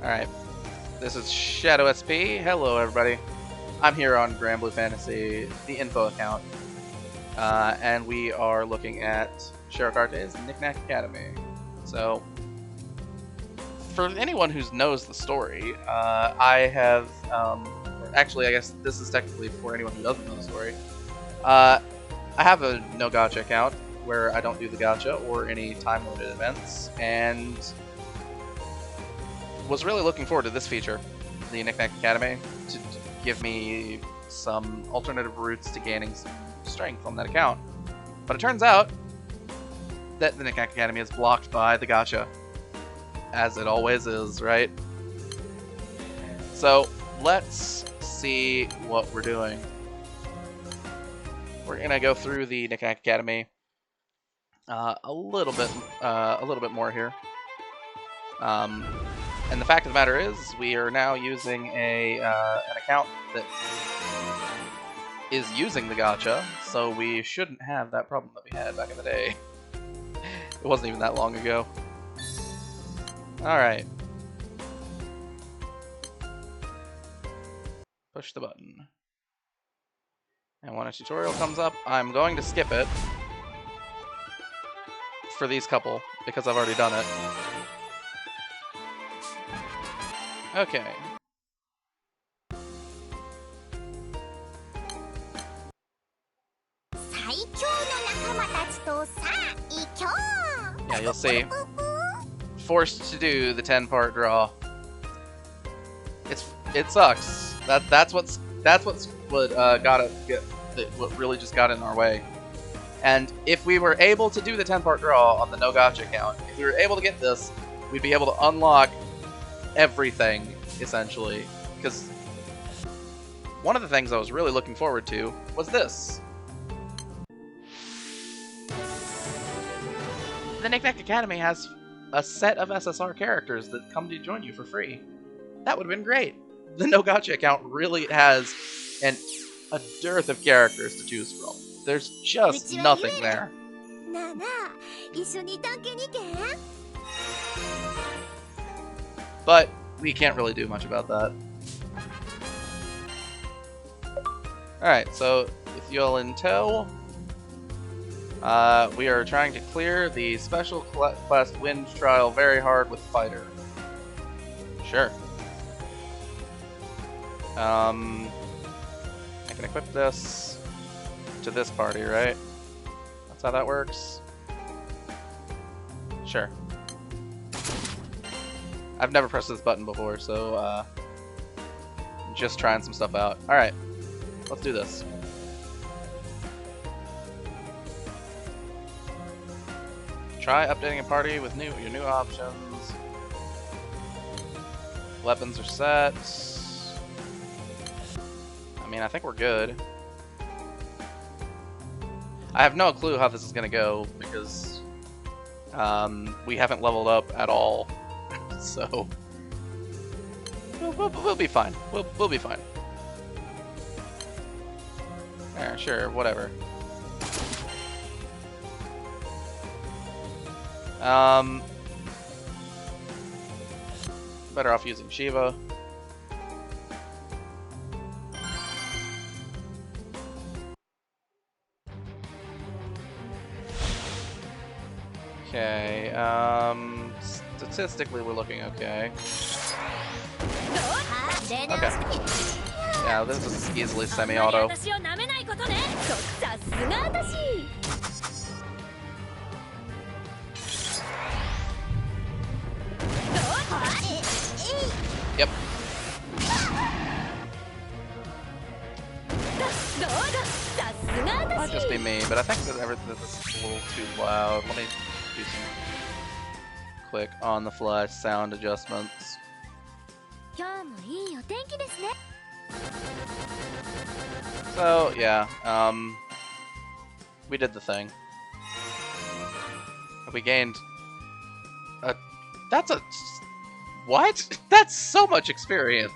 Alright, this is Shadow SP. Hello, everybody. I'm here on Granblue Fantasy, the info account, and we are looking at Sheriff Arte's Knickknack Academy. So, for anyone who knows the story, I have, actually, I guess this is technically for anyone who doesn't know the story. I have a no gacha account where I don't do the gacha or any time-limited events, and was really looking forward to this feature, the Knickknack Academy, to give me some alternative routes to gaining some strength on that account. But it turns out that the Knickknack Academy is blocked by the gacha, as it always is, right? So let's see what we're doing. We're gonna go through the Knickknack Academy a little bit more here. And the fact of the matter is, we are now using an account that is using the gacha, so we shouldn't have that problem that we had back in the day. It wasn't even that long ago. Alright. Push the button. And when a tutorial comes up, I'm going to skip it for these couple, because I've already done it. Okay. Yeah, you'll see. Forced to do the 10-part draw. It sucks. That's what really just got in our way. And if we were able to do the 10-part draw on the no gacha account, if we were able to get this, we'd be able to unlock everything, essentially. Because one of the things I was really looking forward to was this. The Knickknack Academy has a set of SSR characters that come to join you for free. That would have been great. The no gacha account really has a dearth of characters to choose from. There's just nothing there. But we can't really do much about that. Alright, so with Yul in tow, we are trying to clear the special quest Wind Trial very hard with Fighter. Sure. I can equip this to this party, right? That's how that works? Sure. I've never pressed this button before, so just trying some stuff out. Alright, let's do this. Try updating a party with your new options. Weapons are set. I mean, I think we're good. I have no clue how this is gonna go because we haven't leveled up at all, so we'll be fine. We'll be fine. Sure, whatever. Better off using Shiva. Okay, statistically we're looking okay. Okay. Yeah, this is easily semi-auto. Yep. Might just be me, but I think that everything is a little too loud. Let me do some quick on-the-fly sound adjustments. So yeah, we did the thing. We gained a. That's a. What? That's so much experience.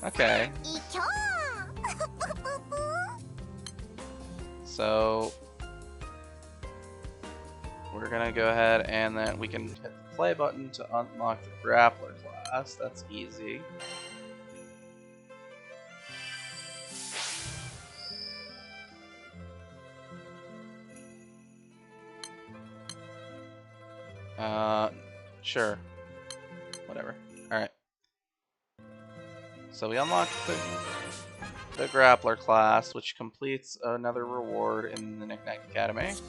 Okay. So we're gonna go ahead and then we can hit the play button to unlock the Grappler class. That's easy. Sure. Whatever. Alright. So we unlocked the Grappler class, which completes another reward in the Knickknack Academy. So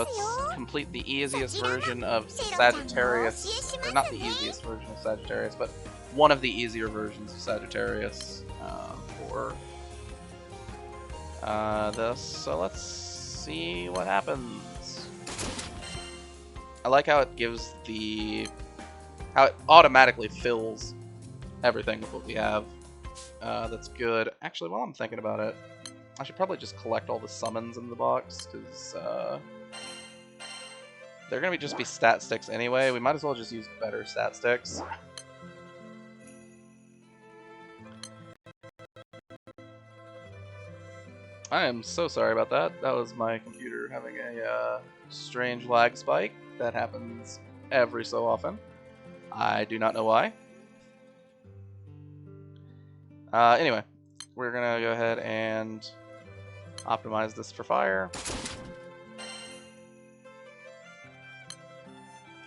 it's complete the easiest version of Sagittarius, or not the easiest version of Sagittarius, but one of the easier versions of Sagittarius for this. So let's see what happens. I like how it gives how it automatically fills everything with what we have. That's good. Actually, while I'm thinking about it, I should probably just collect all the summons in the box, because they're going to just be stat sticks anyway. We might as well just use better stat sticks. I am so sorry about that. That was my computer having a strange lag spike. That happens every so often. I do not know why. Anyway, we're going to go ahead and optimize this for fire.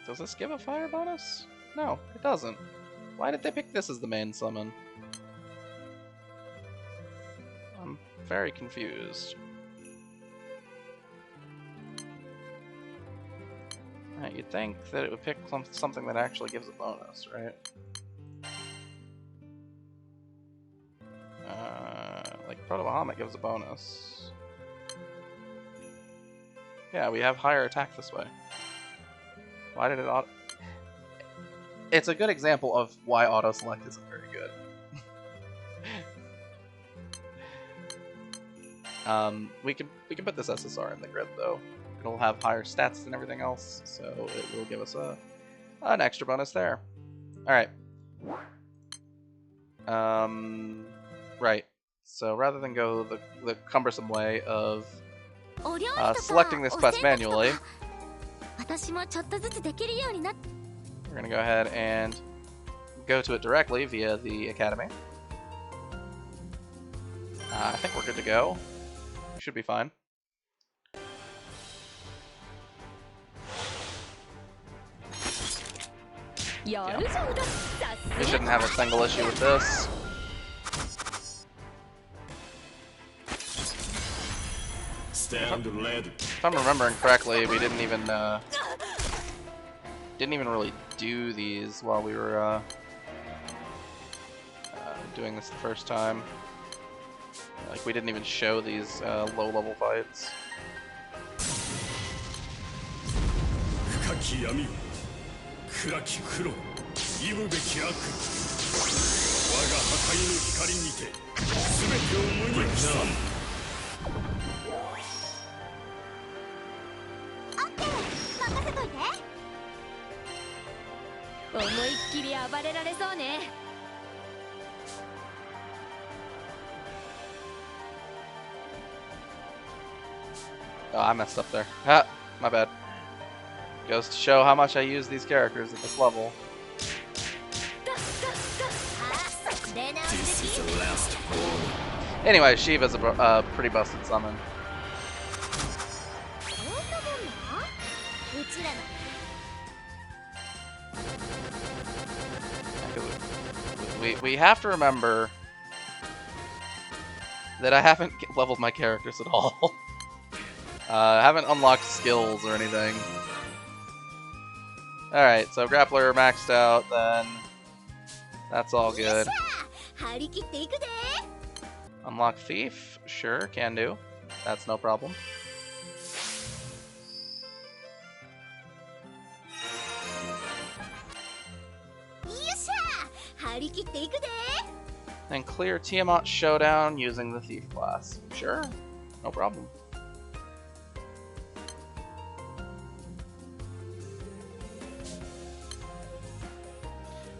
Does this give a fire bonus? No, it doesn't. Why did they pick this as the main summon? I'm very confused. Alright, you'd think that it would pick something that actually gives a bonus, right? Like Proto Bahamut gives a bonus. Yeah, we have higher attack this way. Why did it auto... It's a good example of why auto-select isn't very good. We can put this SSR in the grid though. It'll have higher stats than everything else, so it will give us an extra bonus there. Alright. Right. So rather than go the cumbersome way of selecting this quest manually, we're gonna go ahead and go to it directly via the Academy. I think we're good to go. We should be fine. Yeah. We shouldn't have a single issue with this. If I'm remembering correctly, we didn't even really do these while we were doing this the first time. Like, we didn't even show these low-level fights. Oh, I messed up there. Ah, my bad. Goes to show how much I use these characters at this level. This is the last one. Anyway, Shiva's a pretty busted summon. We have to remember that I haven't leveled my characters at all. I haven't unlocked skills or anything. Alright, so Grappler maxed out, then that's all good. Unlock Thief? Sure, can do. That's no problem. And clear Tiamat Showdown using the Thief class. Sure, no problem.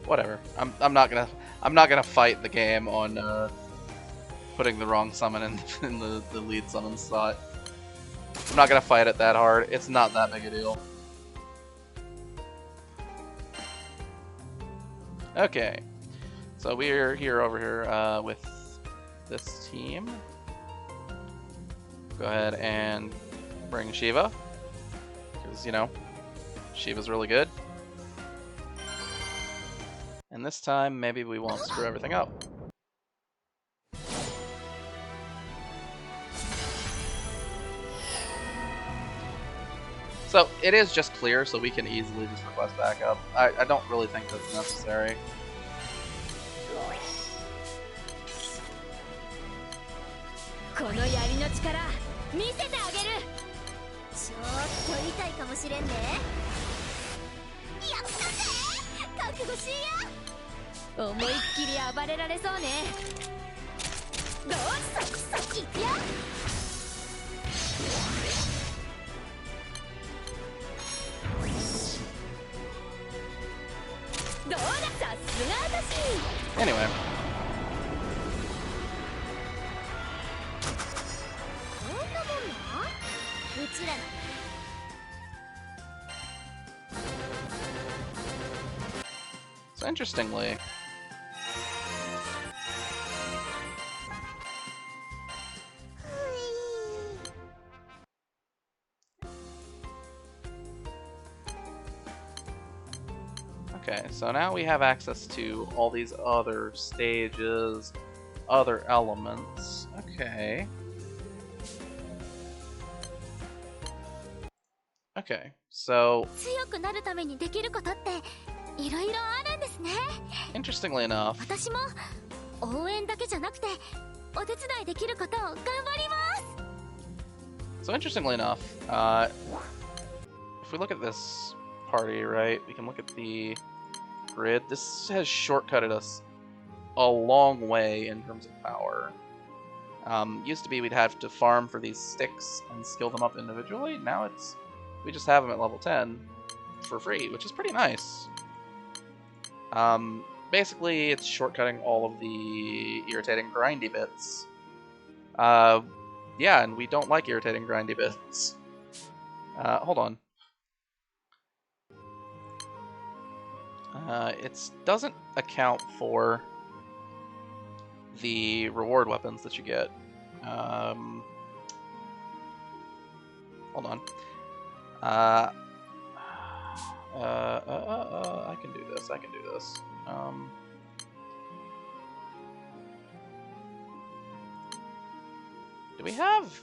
Whatever. I'm not gonna fight the game on putting the wrong summon in the lead summon slot. I'm not gonna fight it that hard. It's not that big a deal. Okay, so we're over here with this team. Go ahead and bring Shiva, because you know Shiva's really good. And this time, maybe we won't screw everything up. So it is just clear, so we can easily just request backup. I don't really think that's necessary. Anyway. So interestingly, okay, so now we have access to all these other stages, other elements. Okay. Okay, so interestingly enough, if we look at this party, right, we can look at the grid. This has shortcutted us a long way in terms of power. Used to be we'd have to farm for these sticks and skill them up individually. Now we just have them at level 10 for free, which is pretty nice. Basically, it's shortcutting all of the irritating grindy bits. Yeah, and we don't like irritating grindy bits. Hold on. It doesn't account for the reward weapons that you get. Hold on. I can do this. I can do this. Do we have...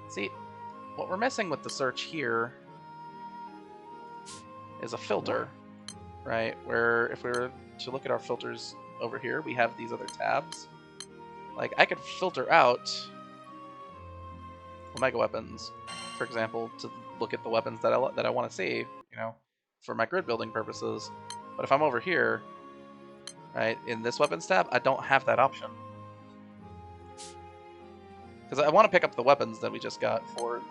See, what we're missing with the search here is a filter, right? Where if we were to look at our filters over here, we have these other tabs. Like, I could filter out Omega weapons, for example, to look at the weapons that I want to see, you know, for my grid building purposes. But if I'm over here, right, in this weapons tab, I don't have that option. Because I want to pick up the weapons that we just got for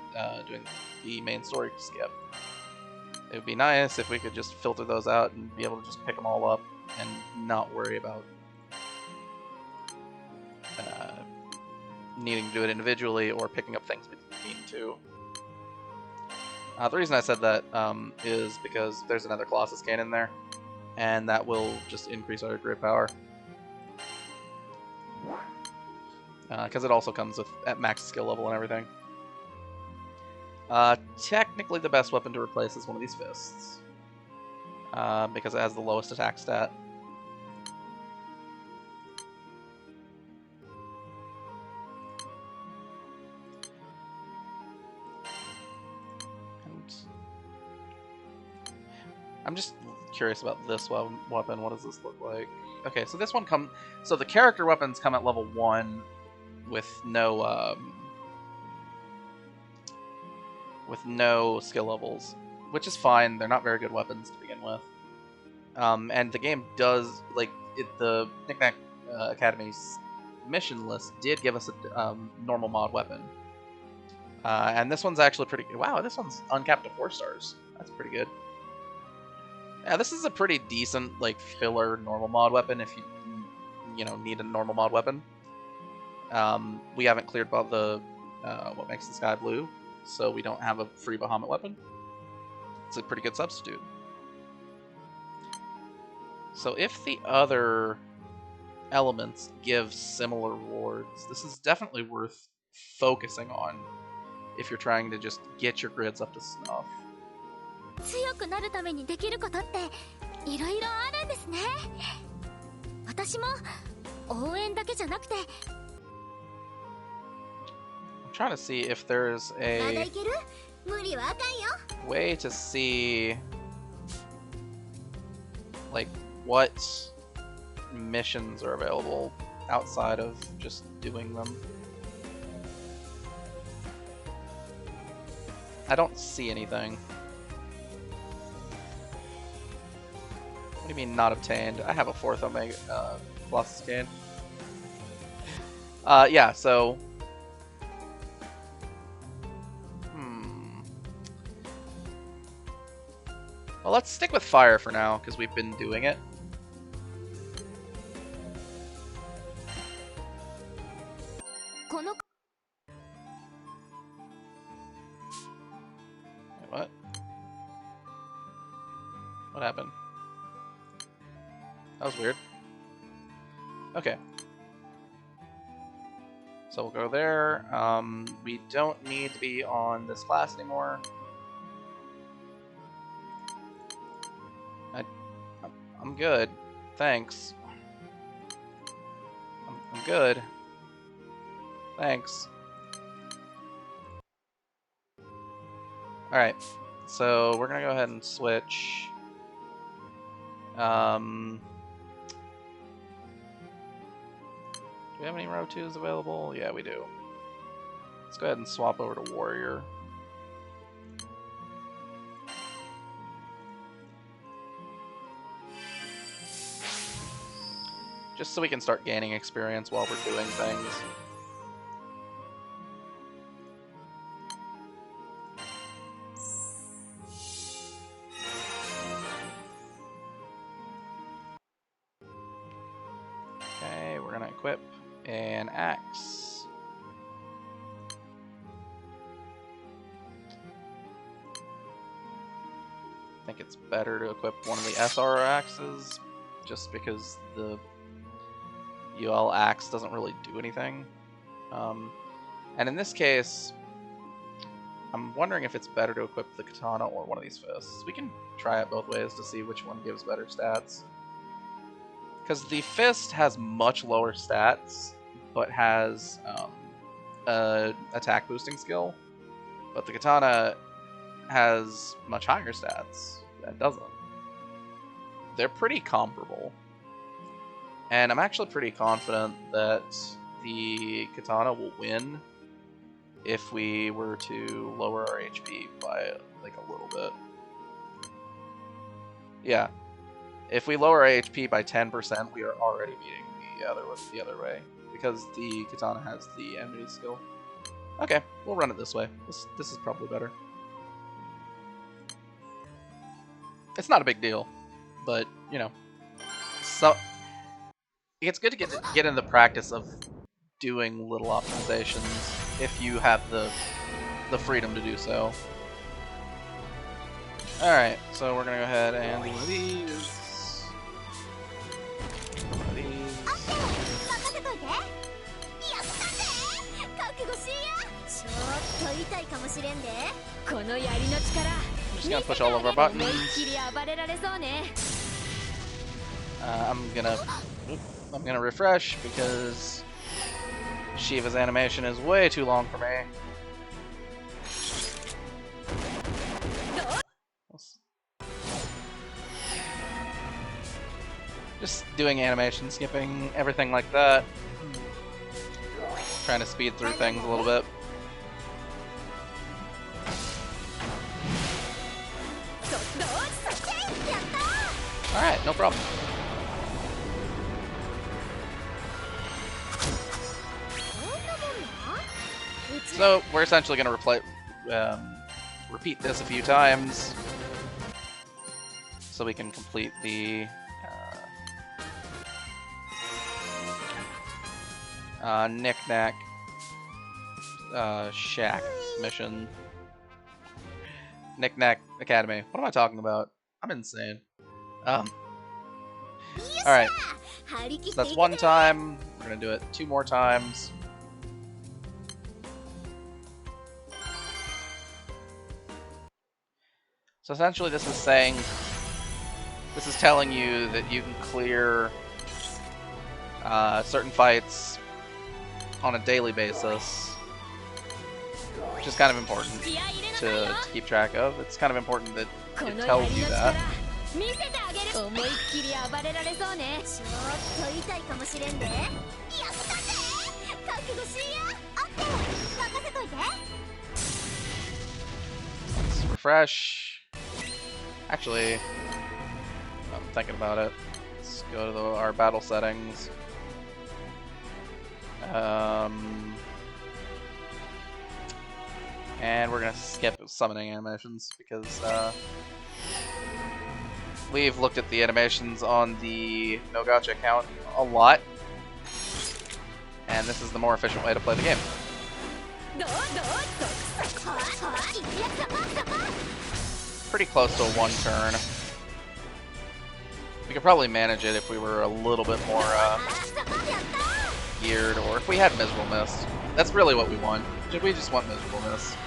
doing the main story skip. It would be nice if we could just filter those out and be able to just pick them all up and not worry about needing to do it individually or picking up things between two. The reason I said that is because there's another Colossus Cane in there, and that will just increase our grid power. Because it also comes with at max skill level and everything. Technically the best weapon to replace is one of these fists. Because it has the lowest attack stat. And I'm just curious about this weapon. What does this look like? Okay, so this one so the character weapons come at level 1 with no skill levels, which is fine. They're not very good weapons to begin with. And the game does, like, the Knickknack Academy's mission list did give us a normal mod weapon. And this one's actually pretty good. Wow, this one's uncapped to 4 stars. That's pretty good. Yeah, this is a pretty decent, like, filler normal mod weapon if you know, need a normal mod weapon. We haven't cleared about the what makes the sky blue, so we don't have a free Bahamut weapon. It's a pretty good substitute. So if the other elements give similar rewards, this is definitely worth focusing on if you're trying to just get your grids up to snuff. 強くなるためにできることっていろいろあるんですね。私も応援だけじゃなくて。I'm trying to see if there's a way to see like what missions are available outside of just doing them. I don't see anything. What do you mean not obtained? I have a 4th Omega Plus scan. Yeah, so well, let's stick with fire for now, because we've been doing it. Wait, what? What happened? That was weird. Okay. So we'll go there. We don't need to be on this class anymore. I'm good. Thanks. I'm good. Thanks. Alright. So we're gonna go ahead and switch. Do we have any row 2s available? Yeah, we do. Let's go ahead and swap over to Warrior. Just so we can start gaining experience while we're doing things. Okay, we're gonna equip an axe. I think it's better to equip one of the SR axes, just because the UL axe doesn't really do anything. And in this case, I'm wondering if it's better to equip the katana or one of these fists. We can try it both ways to see which one gives better stats. Because the fist has much lower stats, but has a attack boosting skill. But the katana has much higher stats that doesn't. They're pretty comparable. And I'm actually pretty confident that the katana will win if we were to lower our HP by like a little bit. Yeah. If we lower our HP by 10%, we are already beating the other way. Because the katana has the enemy skill. Okay, we'll run it this way. This is probably better. It's not a big deal, but you know, so it's good to get in the practice of doing little optimizations if you have the freedom to do so. Alright, so we're gonna go ahead and do one of these. One of these. I'm just gonna push all of our buttons. I'm gonna refresh because Shiva's animation is way too long for me. Just doing animation, skipping, everything like that. Trying to speed through things a little bit. Alright, no problem. So we're essentially going to repeat this a few times. so we can complete the Knickknack Shack mission. Knickknack Academy. What am I talking about? I'm insane. Alright. So that's one time. We're gonna do it 2 more times. So essentially this is telling you that you can clear certain fights on a daily basis, which is kind of important to keep track of. It's kind of important that it tells you that. Let's refresh. Actually, I'm thinking about it. Let's go to our battle settings. And we're gonna skip summoning animations because we've looked at the animations on the No Gacha account a lot, and this is the more efficient way to play the game. Pretty close to a 1 turn. We could probably manage it if we were a little bit more geared, or if we had Miserable Mist. That's really what we want. We just want Miserable Mist.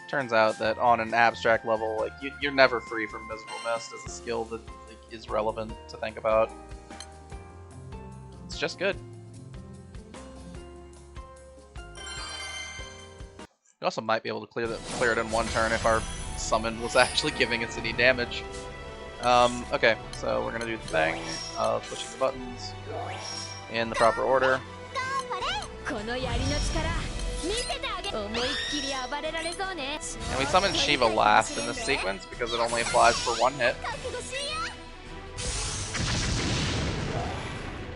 Turns out that on an abstract level, like you're never free from Miserable Mist as a skill that is relevant to think about. It's just good. We also might be able to clear it in 1 turn if our summon was actually giving us any damage. Okay, so we're gonna do the thing of pushing the buttons in the proper order. And we summon Shiva last in this sequence because it only applies for 1 hit.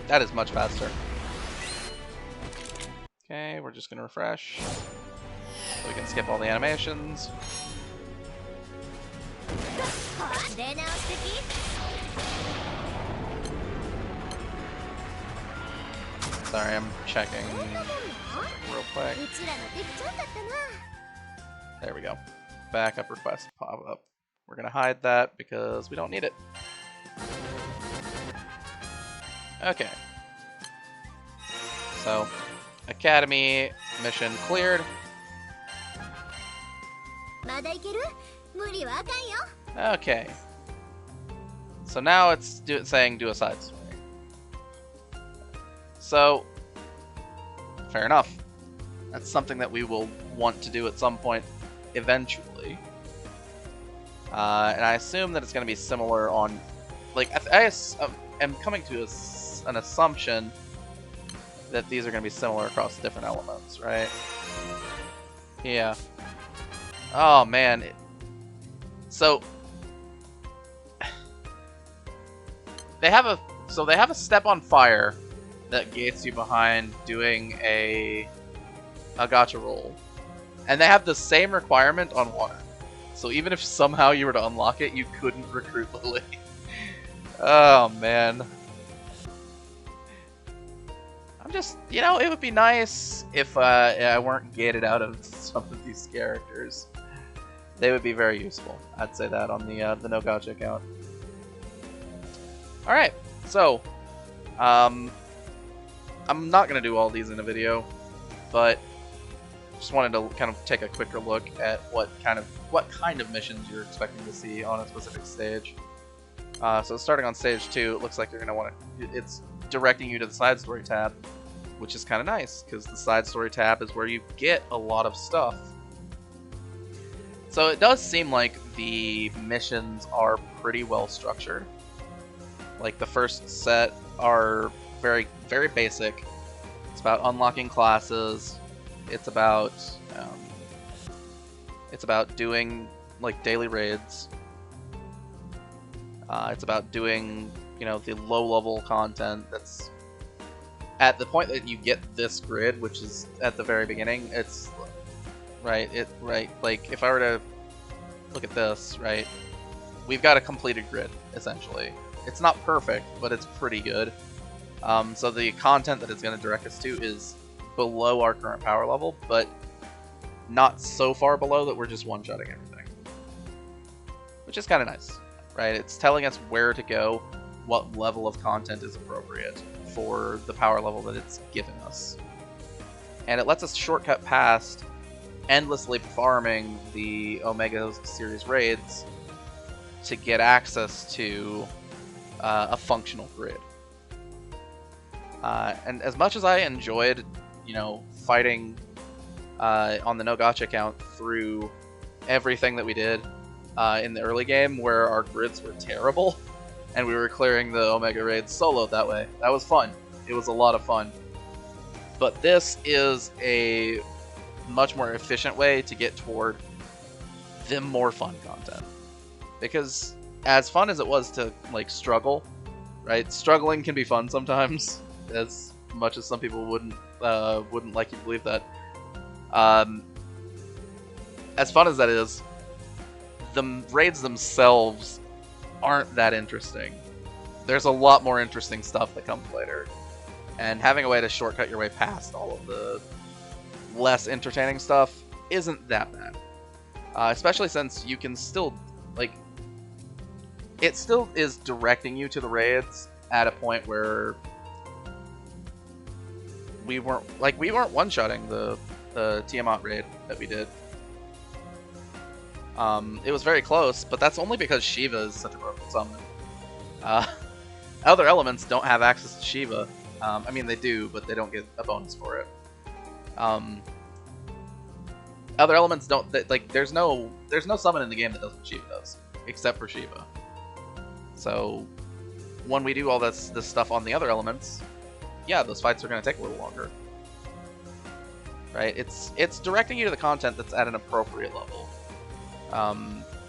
That is much faster. Okay, we're just gonna refresh. So we can skip all the animations. Sorry, I'm checking real quick. There we go. Backup request pop up. We're gonna hide that because we don't need it. Okay. So, Academy mission cleared. Okay. So now it's saying do a side story. So, fair enough. That's something that we will want to do at some point eventually. And I assume that it's going to be similar on... Like, I am coming to an assumption that these are going to be similar across different elements, right? Yeah. Oh, man. So... They have a step on fire that gates you behind doing a gacha roll. And they have the same requirement on water. So even if somehow you were to unlock it, you couldn't recruit Lily. Oh, man. I'm just, you know, it would be nice if I weren't gated out of some of these characters. They would be very useful. I'd say that on the No Gacha account. Alright, so, I'm not going to do all these in a video, but just wanted to kind of take a quicker look at what kind of missions you're expecting to see on a specific stage. So starting on stage 2, it looks like you're going to want to... It's directing you to the side story tab, which is kind of nice, because the side story tab is where you get a lot of stuff. So it does seem like the missions are pretty well structured. Like, the first set are very, very basic. It's about unlocking classes. It's about doing, like, daily raids. It's about doing, you know, the low-level content that's at the point that you get this grid, which is at the very beginning, it's right. Like if I were to look at this, right, we've got a completed grid essentially. It's not perfect, but it's pretty good. So the content that it's going to direct us to is below our current power level, but not so far below that we're just one-shotting everything, which is kind of nice, right? It's telling us where to go, what level of content is appropriate for the power level that it's given us. And it lets us shortcut past endlessly farming the Omega series raids to get access to a functional grid. And as much as I enjoyed, fighting on the No Gotcha account through everything that we did in the early game where our grids were terrible and we were clearing the Omega raids solo that way. That was fun. It was a lot of fun. But this is a much more efficient way to get toward the more fun content. Because as fun as it was to like struggle, right? Struggling can be fun sometimes, as much as some people wouldn't like you to believe that. As fun as that is, the raids themselves aren't that interesting. There's a lot more interesting stuff that comes later. And having a way to shortcut your way past all of the less entertaining stuff isn't that bad. Especially since you can still, like, it still is directing you to the raids at a point where we weren't one-shotting the Tiamat raid that we did. It was very close, but that's only because Shiva is such a broken summon. Other elements don't have access to Shiva. I mean, they do, but they don't get a bonus for it. Other elements don't. Like, there's no summon in the game that does what Shiva does, except for Shiva. So when we do all this stuff on the other elements, yeah, those fights are going to take a little longer. Right? It's directing you to the content that's at an appropriate level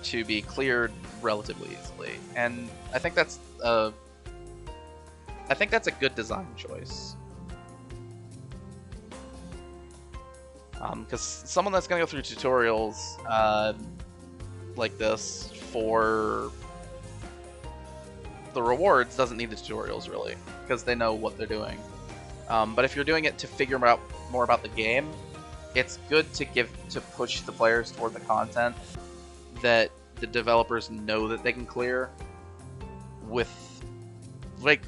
to be cleared relatively easily, and I think that's a good design choice. Because someone that's going to go through tutorials like this for the rewards doesn't need the tutorials really, because they know what they're doing. But if you're doing it to figure out more about the game, it's good to push the players toward the content that the developers know that they can clear with, like,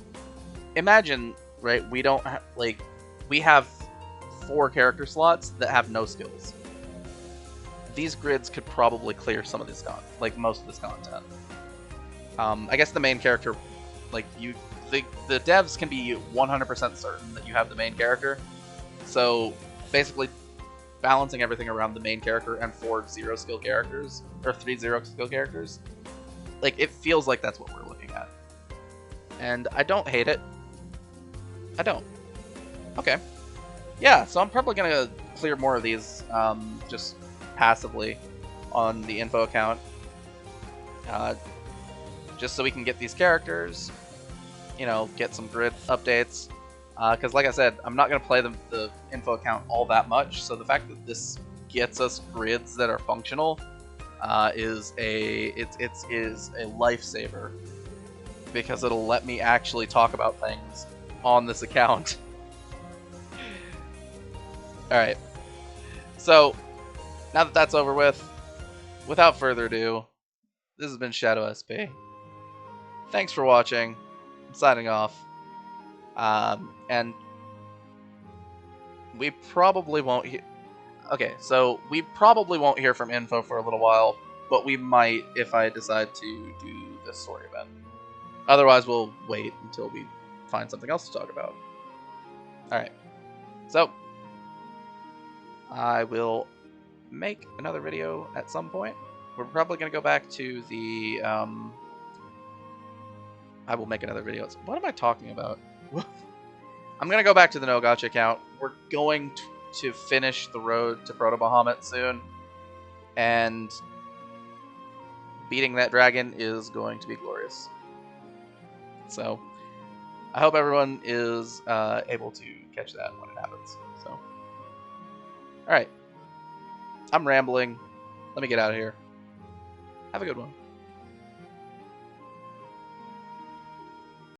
imagine, right, we have 4 character slots that have no skills. These grids could probably clear some of this most of this content. I guess the main character, like, the devs can be 100% certain that you have the main character. So basically balancing everything around the main character and 4 0-skill characters, or 3 0-skill characters, like, it feels like that's what we're looking at. And I don't hate it. I don't. Okay. Yeah, so I'm probably going to clear more of these just passively on the info account. Just so we can get these characters, get some grid updates. Because like I said, I'm not going to play the info account all that much, so the fact that this gets us grids that are functional is a lifesaver, because it'll let me actually talk about things on this account. Alright, so now that that's over with, without further ado, this has been Shadow SP. Thanks for watching. I'm signing off. And we probably won't hear... Okay, so we probably won't hear from Info for a little while, but we might if I decide to do this story event. Otherwise, we'll wait until we find something else to talk about. Alright, so I will make another video at some point. We're probably going to go back to the... I will make another video. What am I talking about? I'm going to go back to the No Gotcha account. We're going to finish the road to Proto Bahamut soon. And beating that dragon is going to be glorious. So, I hope everyone is able to catch that when it happens. So, all right, I'm rambling. Let me get out of here. Have a good one.